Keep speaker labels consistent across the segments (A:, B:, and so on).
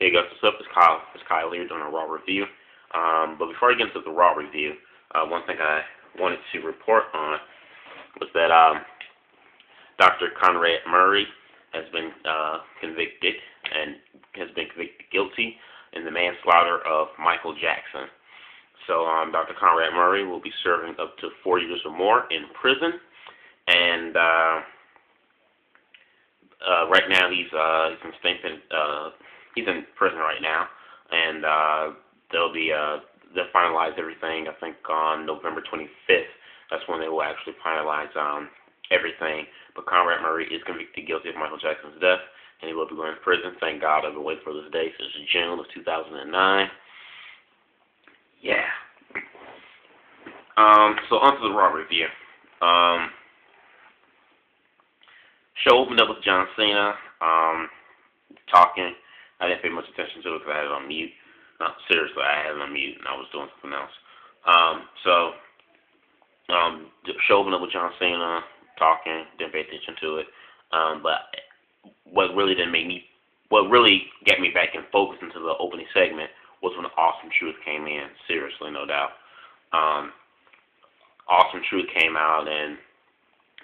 A: Hey guys, what's up? It's Kyle. It's Kyle here doing a RAW review. But before I get into the RAW review, one thing I wanted to report on was that Dr. Conrad Murray has been convicted guilty in the manslaughter of Michael Jackson. So Dr. Conrad Murray will be serving up to 4 years or more in prison, and right now he's in prison right now, and they'll finalize everything. I think on November 25th. That's when they will actually finalize everything. But Conrad Murray is convicted guilty of Michael Jackson's death, and he will be going to prison. Thank God, I've been waiting for this day since June of 2009. Yeah. So on to the RAW review. Show opened up with John Cena talking. I didn't pay much attention to it because I had it on mute. No, seriously, I had it on mute and I was doing something else. The show opened up with John Cena talking. Didn't pay attention to it. But what really got me back in focus into the opening segment was when Awesome Truth came in. Seriously, no doubt. Awesome Truth came out and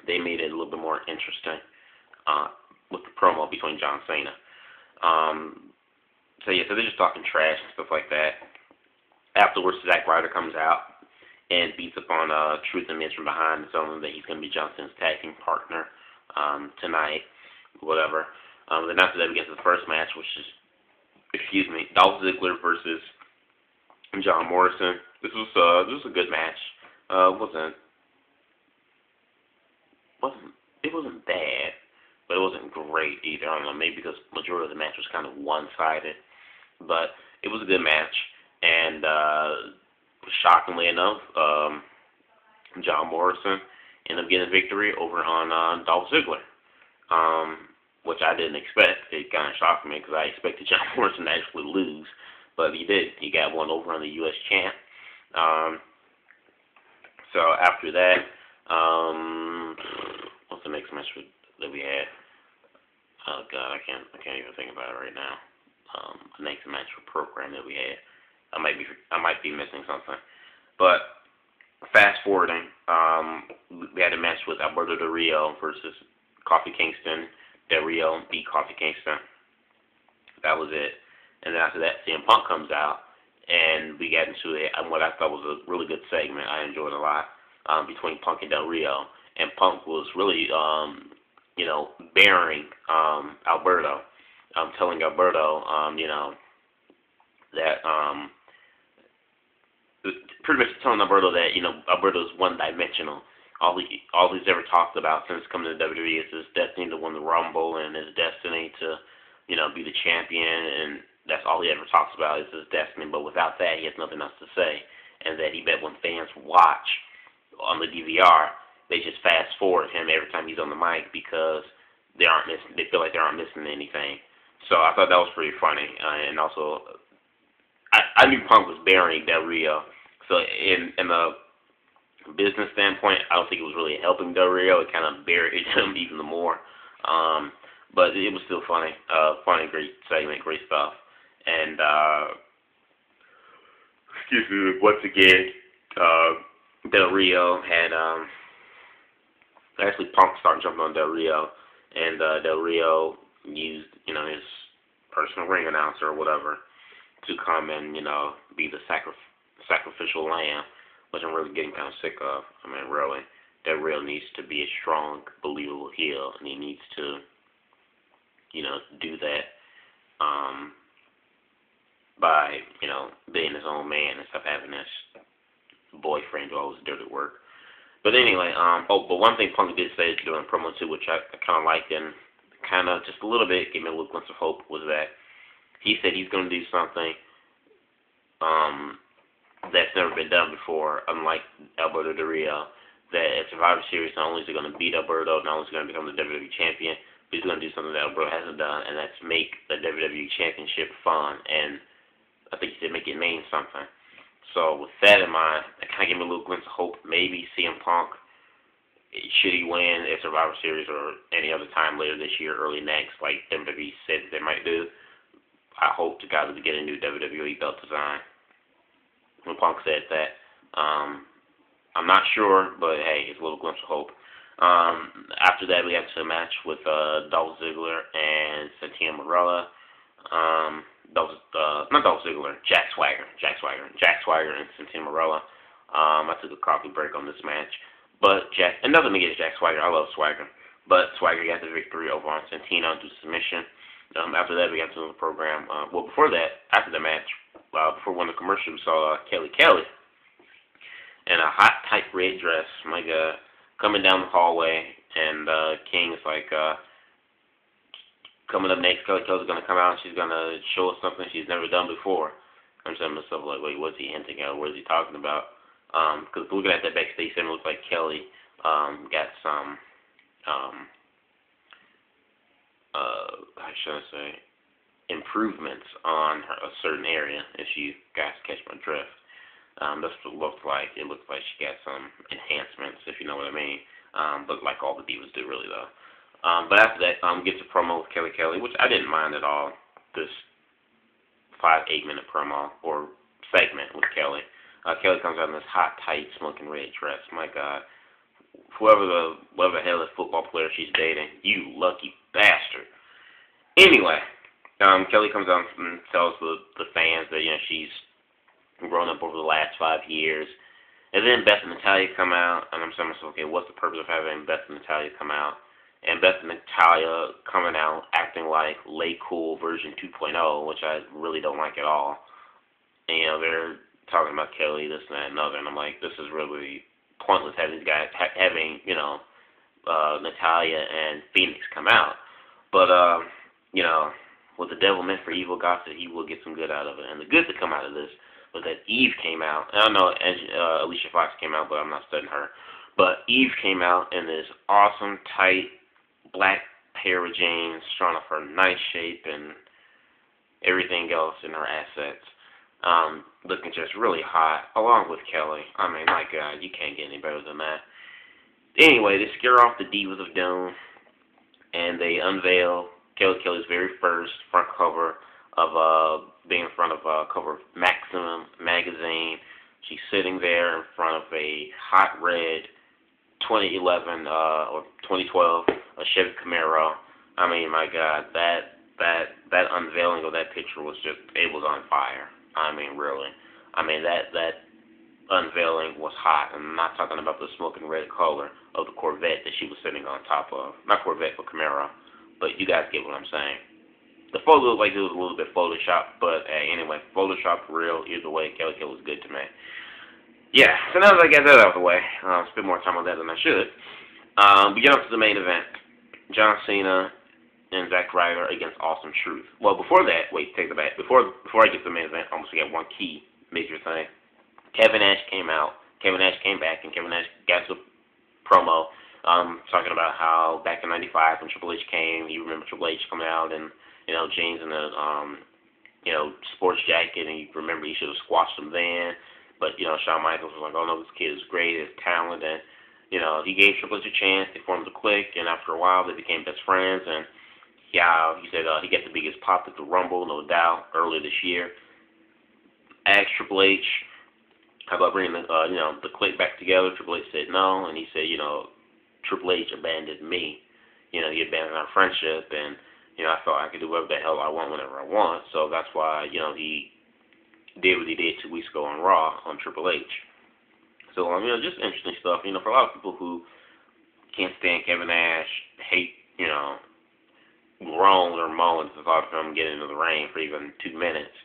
A: they made it a little bit more interesting with the promo between John Cena. So they're just talking trash and stuff like that. Afterwards, Zack Ryder comes out and beats up on Truth and Miz from behind, telling them that he's going to be John Cena's tag team partner tonight, whatever. Then after that, we get to the first match, which is, Dolph Ziggler versus John Morrison. This was a good match. It wasn't bad, but it wasn't great either. I don't know, maybe because the majority of the match was kind of one-sided, but it was a good match. And shockingly enough, John Morrison ended up getting a victory over on Dolph Ziggler, which I didn't expect. It kind of shocked me because I expected John Morrison to actually lose, but he did. He got one over on the U.S. champ. So after that, what's the next match that we had? Oh God, I can't even think about it right now. The next match for program that we had. I might be missing something. But fast forwarding, we had a match with Alberto Del Rio versus Kofi Kingston. Del Rio beat Kofi Kingston. That was it. And then after that, CM Punk comes out, and we got into what I thought was a really good segment. I enjoyed it a lot between Punk and Del Rio. And Punk was really, bearing Alberto, telling Alberto, that pretty much telling Alberto that Alberto's one-dimensional. All he's ever talked about since coming to WWE is his destiny to win the Rumble and his destiny to be the champion, and that's all he ever talks about is his destiny. But without that, he has nothing else to say. And that he bet when fans watch on the DVR, they just fast forward him every time he's on the mic because they feel like they aren't missing anything. So I thought that was pretty funny, and also I knew Punk was burying Del Rio. So in a business standpoint, I don't think it was really helping Del Rio. It kind of buried him even more. But it was still funny. Funny, great segment, great stuff. And once again, Del Rio had actually Punk started jumping on Del Rio, and Del Rio used his personal ring announcer or whatever to come and be the sacrificial lamb, which I'm really getting kind of sick of. I mean, really, Del Rio needs to be a strong, believable heel, and he needs to do that by being his own man and stuff, having this boyfriend do all his dirty work. But anyway, but one thing Punk did say during promo too, which I kind of liked and kind of just a little bit gave me a little glimpse of hope, was that he said he's going to do something that's never been done before, unlike Alberto Del Rio, that at Survivor Series not only is he going to beat Alberto, not only is he going to become the WWE champion, but he's going to do something that Alberto hasn't done, and that's make the WWE championship fun, and I think he said make it mean something. So with that in mind, that kind of gave me a little glimpse of hope. Maybe CM Punk, should he win at Survivor Series or any other time later this year, early next, like WWE said they might do, I hope to God to get a new WWE belt design. When Punk said that, I'm not sure, but hey, it's a little glimpse of hope. After that, we had a match with Dolph Ziggler and Santino Marella. Not Dolph Ziggler, Jack Swagger and Santino Marella. I took a coffee break on this match, but nothing against Jack Swagger. I love Swagger, but Swagger got the victory over on Santino due to submission. After that, we got to the program. Before that, after the match, before one of the commercials, we saw Kelly in a hot, tight red dress. My God, coming down the hallway, and King is like, coming up next, Kelly's gonna come out and she's gonna show us something she's never done before. I'm saying to myself, like, wait, what's he hinting at? What is he talking about? Because looking at that backstage scene, it looks like Kelly got some, how should I say, improvements on a certain area, if you guys catch my drift. That's what it looked like. It looks like she got some enhancements, if you know what I mean. But like all the divas do, really, though. But after that, gets a promo with Kelly, which I didn't mind at all. This 5-8 minute promo or segment with Kelly. Kelly comes out in this hot, tight, smoking red dress. My God, whoever the hell is football player she's dating, you lucky bastard. Anyway, Kelly comes out and tells the fans that she's grown up over the last 5 years. And then Beth and Natalya come out, and I'm saying to myself, okay, what's the purpose of having Beth and Natalya come out? And Beth and Natalya coming out acting like Lay Cool version 2.0, which I really don't like at all. And they're talking about Kelly, this and that and other, and I'm like, this is really pointless having these guys Natalya and Phoenix come out. But what the devil meant for evil, God said he will get some good out of it. And the good to come out of this was that Eve came out. I don't know, Alicia Fox came out, but I'm not studying her. But Eve came out in this awesome, tight, black pair of jeans, showing off her nice shape and everything else in her assets. Looking just really hot, along with Kelly. I mean, my God, you can't get any better than that. Anyway, they scare off the Divas of Doom, and they unveil Kelly's very first front cover of being in front of cover of Maximum magazine. She's sitting there in front of a hot red 2011 or 2012 Chevy Camaro. I mean, my God, that unveiling of that picture was on fire. I mean, really. I mean, that unveiling was hot. I'm not talking about the smoking red color of the Corvette that she was sitting on top of. Not Corvette, but Camaro. But you guys get what I'm saying. The photo looked like it was a little bit photoshopped, but anyway, photoshopped, real, either way, Kelly was good to me. Yeah, so now that I got that out of the way, I'll spend more time on that than I should. We get up to the main event. John Cena and Zack Ryder against Awesome Truth. Well, before that, wait, take it back. Before I get to the main event, I almost forgot one key major thing. Kevin Nash came out. Kevin Nash came back, and Kevin Nash got a promo talking about how back in '95 when Triple H came, you remember Triple H coming out and jeans and a sports jacket, and you remember he should have squashed him then. But Shawn Michaels was like, oh no, this kid is great, his talent, and he gave Triple H a chance. They formed a clique, and after a while, they became best friends. And yeah, he said he got the biggest pop at the Rumble, no doubt, earlier this year. Asked Triple H, how about bringing the clique back together? Triple H said no, and he said, Triple H abandoned me. He abandoned our friendship, and I felt I could do whatever the hell I want whenever I want. So that's why he did what he did 2 weeks ago on Raw on Triple H. So just interesting stuff. For a lot of people who can't stand Kevin Nash, hate groans or moans the thought of him getting into the ring for even 2 minutes.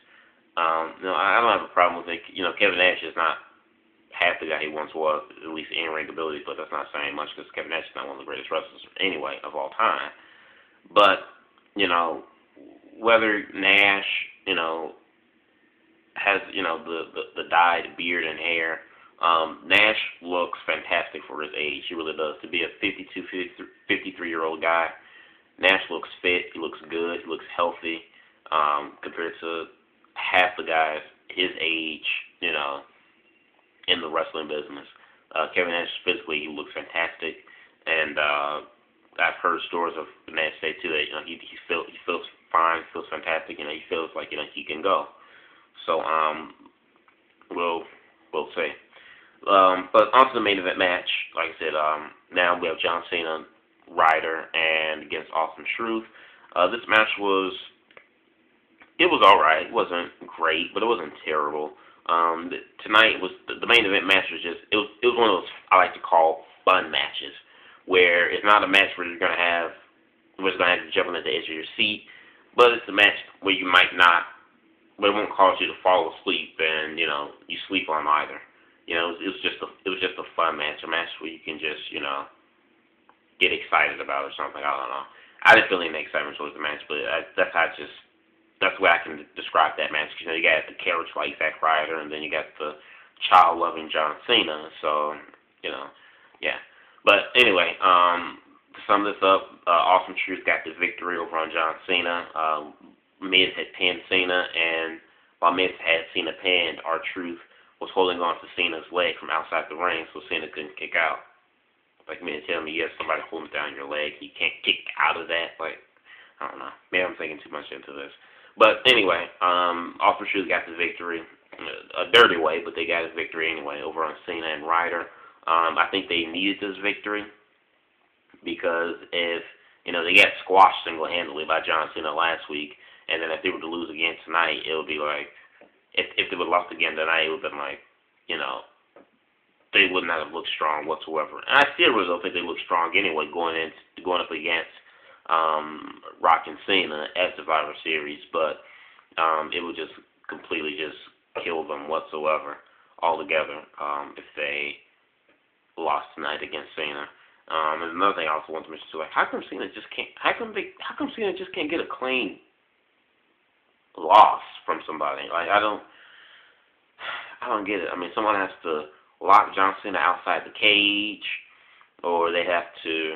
A: I don't have a problem with it. Kevin Nash is not half the guy he once was, at least in ring ability, but that's not saying much because Kevin Nash is not one of the greatest wrestlers anyway of all time. But whether Nash has the dyed beard and hair, Nash looks fantastic for his age. He really does. To be a 53-year-old guy, Nash looks fit. He looks good. He looks healthy compared to half the guys his age, in the wrestling business. Kevin Nash physically, he looks fantastic, and I've heard stories of Nash say too that he feels fine, feels fantastic. He feels like he can go. So we'll see. But on to the main event match. Like I said, now we have John Cena, Ryder, and against Awesome Truth. This match was alright. It wasn't great, but it wasn't terrible. Tonight was the main event match was just it was one of those I like to call fun matches, where it's not a match where you're gonna have you jumping at the edge of your seat, but it's a match where you might not, but it won't cause you to fall asleep and you sleep on either. It was just a fun match, a match where you can just get excited about or something. I don't know. I didn't feel any excitement towards the match, but that's the way I can describe that match. You got the carriage like Zack Ryder, and then you got the child-loving John Cena. So yeah. But anyway, to sum this up, Awesome Truth got the victory over on John Cena. Miz had pinned Cena, and while Miz had Cena pinned, R-Truth was holding on to Cena's leg from outside the ring, so Cena couldn't kick out. Like me tell me, you have somebody holding down your leg, you can't kick out of that. Like, I don't know. Maybe I'm thinking too much into this. But anyway, Awesome Truth got the victory. A dirty way, but they got a victory anyway over on Cena and Ryder. I think they needed this victory because if they got squashed single-handedly by John Cena last week, and then if they were to lose again tonight, it would be like, if they would have lost again tonight, it would have been like, they would not have looked strong whatsoever. And I still really don't think they look strong anyway going up against Rock and Cena at Survivor Series, but it would just completely just kill them whatsoever altogether if they lost tonight against Cena. And another thing I also want to mention too, like how come Cena just can't get a clean loss from somebody? Like I don't get it. I mean, someone has to lock John Cena outside the cage, or they have to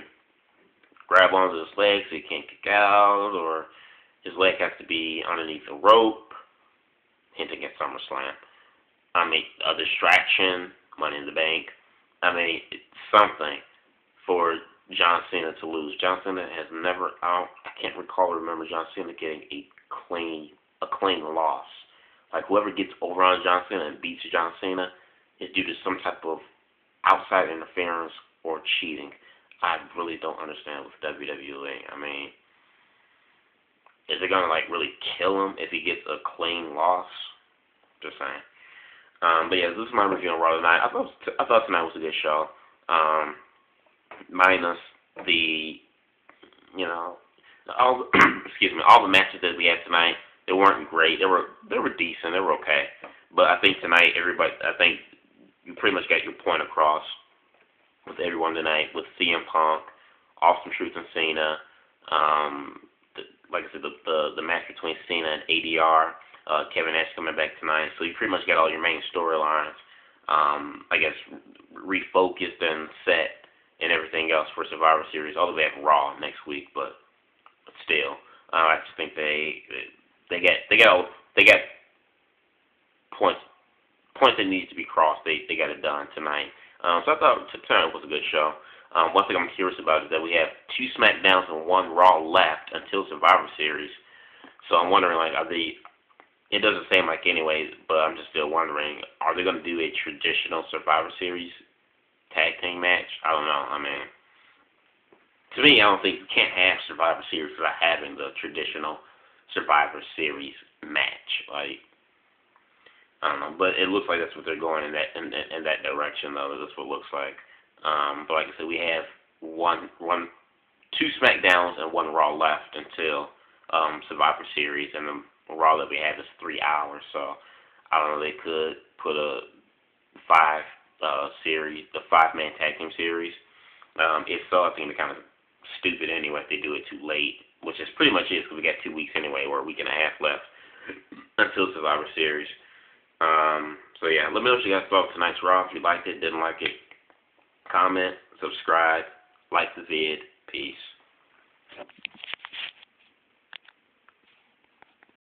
A: grab onto his leg so he can't kick out, or his leg has to be underneath a rope, hinting at SummerSlam. I mean, a distraction, Money in the Bank. I mean, something for John Cena to lose. John Cena has never, I can't recall or remember John Cena getting a clean loss. Like, whoever gets over on John Cena and beats John Cena is due to some type of outside interference or cheating. I really don't understand with WWE. I mean, is it going to, like, really kill him if he gets a clean loss? Just saying. But yeah, this is my review on Raw tonight. I thought tonight was a good show. Minus the, all the matches that we had tonight. They weren't great. They were decent. They were okay. But I think tonight, I think you pretty much got your point across with everyone tonight, with CM Punk, Awesome Truth and Cena. Like I said, the match between Cena and ADR. Kevin Nash coming back tonight. So you pretty much got all your main storylines, I guess, refocused and set and everything else for Survivor Series. Although we have Raw next week, but still, I just think they got points that needs to be crossed. They got it done tonight. So I thought tonight was a good show. One thing I'm curious about is that we have 2 SmackDowns and 1 Raw left until Survivor Series. So I'm wondering, like, it doesn't seem like anyways, but I'm just still wondering, are they going to do a traditional Survivor Series tag team match? I don't know. I mean, to me, I don't think you can't have Survivor Series without having the traditional Survivor Series match. Like, I don't know, but it looks like that's what they're going in that direction, though. That's what it looks like. But like I said, we have 2 SmackDowns and 1 Raw left until Survivor Series, and the Raw that we have is 3 hours. So I don't know. They could put a 5-man tag team series. If so, I think they're kind of stupid anyway if they do it too late, which is pretty much it, because we got 2 weeks anyway, or a week and a half left until Survivor Series. So yeah, let me know what you guys thought of tonight's Raw. If you liked it, didn't like it, comment, subscribe, like the vid. Peace.